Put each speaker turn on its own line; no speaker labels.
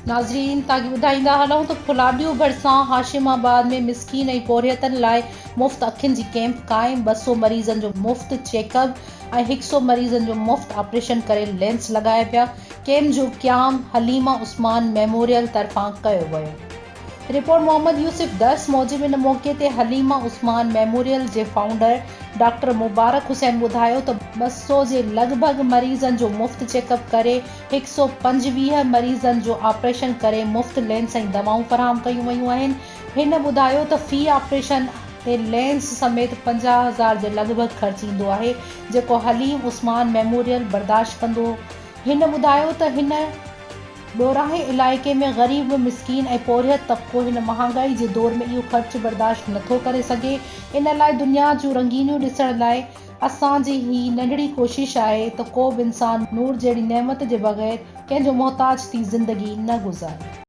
नाज़रीन ताकि ॿुधाईंदा हलूं त फुलाडियो भरिसां हाशिमाबाद में मिसकीन ऐं पोरियतनि लाइ मुफ़्त अखियुनि जी कैंप क़ाइम। 200 मरीज़नि जो मुफ़्त चेकअप ऐं 100 मरीज़नि जो मुफ़्त ऑपरेशन करे लेंस लॻाए पिया। कैंप जो क़याम हलीमा उस्मान मेमोरियल तरफ़ां कयो वियो। रिपोर्ट मोहम्मद यूसुफ दस मूजिब इन मौक़े ते हलीमा उस्मान मेमोरियल जे फाउंडर डॉक्टर मुबारक हुसैन ॿुधायो त 200 जे लॻभॻि मरीज़नि जो मुफ़्त चेकअप करे 125 मरीज़नि जो ऑपरेशन करे मुफ़्त लेंस ऐं दवाऊं फ़राहम कयूं वयूं आहिनि। हिन ॿुधायो त फ़ी ऑपरेशन ते लेंस समेत 50,000 जे लॻभॻि ख़र्च ईंदो आहे, जेको हलीम उस्मान मेमोरियल बर्दाश्त कंदो। हिन ॿुधायो त हिन ॾोराहे इलाइक़े में ग़रीब, मिसकीन ऐं पोरियत तबिको हिन महांगाई जे दौर में इहो ख़र्च बर्दाश्त नथो करे सघे। इन लाइ दुनिया जूं रंगीनियूं ॾिसण लाइ असांजी ही नंढड़ी कोशिश आहे त को बि इंसान नूर जहिड़ी नेमत जे बग़ैर कंहिंजो मोहताज थी ज़िंदगी न गुज़ारे।